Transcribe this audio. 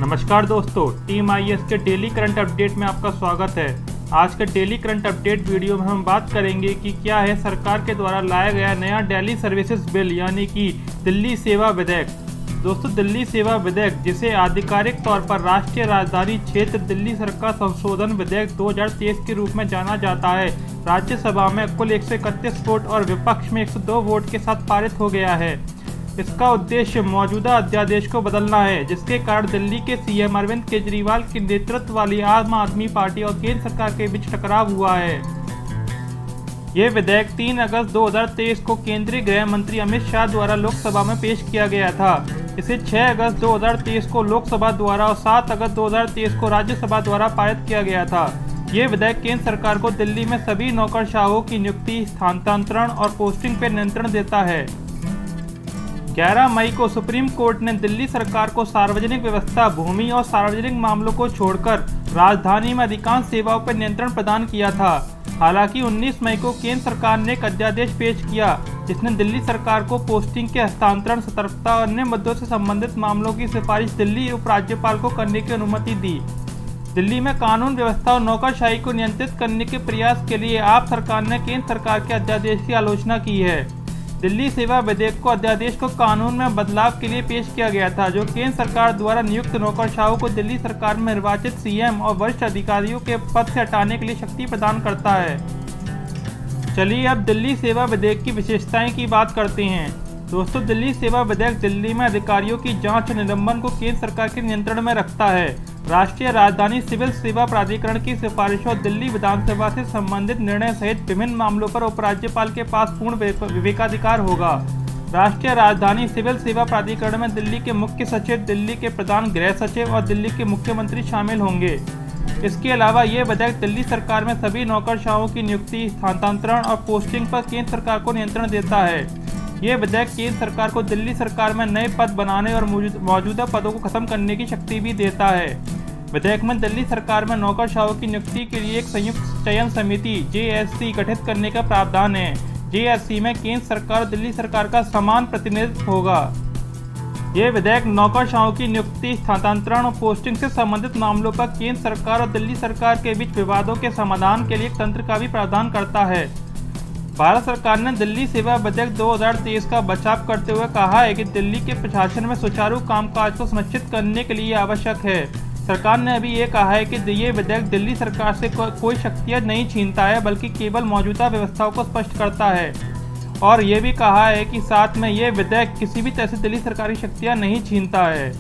नमस्कार दोस्तों, team IAS के डेली करंट अपडेट में आपका स्वागत है। आज के डेली करंट अपडेट वीडियो में हम बात करेंगे कि क्या है सरकार के द्वारा लाया गया नया डेली सर्विसेज बिल यानी कि दिल्ली सेवा विधेयक। दोस्तों, दिल्ली सेवा विधेयक, जिसे आधिकारिक तौर पर राष्ट्रीय राजधानी क्षेत्र दिल्ली सरकार संशोधन विधेयक 2023 के रूप में जाना जाता है, राज्यसभा में कुल 131 वोट और विपक्ष में 102 वोट के साथ पारित हो गया है। इसका उद्देश्य मौजूदा अध्यादेश को बदलना है, जिसके कारण दिल्ली के सीएम अरविंद केजरीवाल के नेतृत्व वाली आम आदमी पार्टी और केंद्र सरकार के बीच टकराव हुआ है। यह विधेयक 3 अगस्त 2023 को केंद्रीय गृह मंत्री अमित शाह द्वारा लोकसभा में पेश किया गया था। इसे 6 अगस्त 2023 को लोकसभा द्वारा और 7 अगस्त 2023 को राज्यसभा द्वारा पारित किया गया था। ये विधेयक केंद्र सरकार को दिल्ली में सभी नौकरशाहों की नियुक्ति, स्थानांतरण और पोस्टिंग पर नियंत्रण देता है। 11 मई को सुप्रीम कोर्ट ने दिल्ली सरकार को सार्वजनिक व्यवस्था, भूमि और सार्वजनिक मामलों को छोड़कर राजधानी में अधिकांश सेवाओं पर नियंत्रण प्रदान किया था। हालांकि 19 मई को केंद्र सरकार ने एक अध्यादेश पेश किया, जिसने दिल्ली सरकार को पोस्टिंग के हस्तांतरण, सतर्कता और अन्य मुद्दों से संबंधित मामलों की सिफारिश दिल्ली उपराज्यपाल को करने की अनुमति दी। दिल्ली में कानून व्यवस्था और नौकरशाही को नियंत्रित करने के प्रयास के लिए आप सरकार ने केंद्र सरकार के अध्यादेश की आलोचना की है। दिल्ली सेवा विधेयक को अध्यादेश को कानून में बदलाव के लिए पेश किया गया था, जो केंद्र सरकार द्वारा नियुक्त नौकरशाहों को दिल्ली सरकार में निर्वाचित सीएम और वरिष्ठ अधिकारियों के पद से हटाने के लिए शक्ति प्रदान करता है। चलिए अब दिल्ली सेवा विधेयक की विशेषताएं की बात करते हैं। दोस्तों, दिल्ली सेवा विधेयक दिल्ली में अधिकारियों की जांच और निलंबन को केंद्र सरकार के नियंत्रण में रखता है। राष्ट्रीय राजधानी सिविल सेवा प्राधिकरण की सिफारिशों और दिल्ली विधानसभा से संबंधित निर्णय सहित विभिन्न मामलों पर उपराज्यपाल के पास पूर्ण विवेकाधिकार होगा। राष्ट्रीय राजधानी सिविल सेवा प्राधिकरण में दिल्ली के मुख्य सचिव, दिल्ली के प्रधान गृह सचिव और दिल्ली के मुख्यमंत्री शामिल होंगे। इसके अलावा ये विधेयक दिल्ली सरकार में सभी नौकरशाहों की नियुक्ति, स्थानांतरण और पोस्टिंग पर केंद्र सरकार को नियंत्रण देता है। ये विधेयक केंद्र सरकार को दिल्ली सरकार में नए पद बनाने और मौजूदा पदों को खत्म करने की शक्ति भी देता है। विधेयक में दिल्ली सरकार में नौकरशाहों की नियुक्ति के लिए एक संयुक्त चयन समिति JSC गठित करने का प्रावधान है। JSC में केंद्र सरकार और दिल्ली सरकार का समान प्रतिनिधित्व होगा। यह विधेयक नौकरशाहों की नियुक्ति, स्थानांतरण और पोस्टिंग से संबंधित मामलों पर केंद्र सरकार और दिल्ली सरकार के बीच विवादों के समाधान के लिए एक तंत्र का भी प्रावधान करता है। भारत सरकार ने दिल्ली सेवा विधेयक 2023 का बचाव करते हुए कहा है कि दिल्ली के प्रशासन में सुचारू कामकाज को सुनिश्चित करने के लिए आवश्यक है। सरकार ने अभी ये कहा है कि ये विधेयक दिल्ली सरकार से कोई शक्तियां नहीं छीनता है, बल्कि केवल मौजूदा व्यवस्थाओं को स्पष्ट करता है। और ये भी कहा है कि साथ में ये विधेयक किसी भी तरह से दिल्ली सरकार की शक्तियां नहीं छीनता है।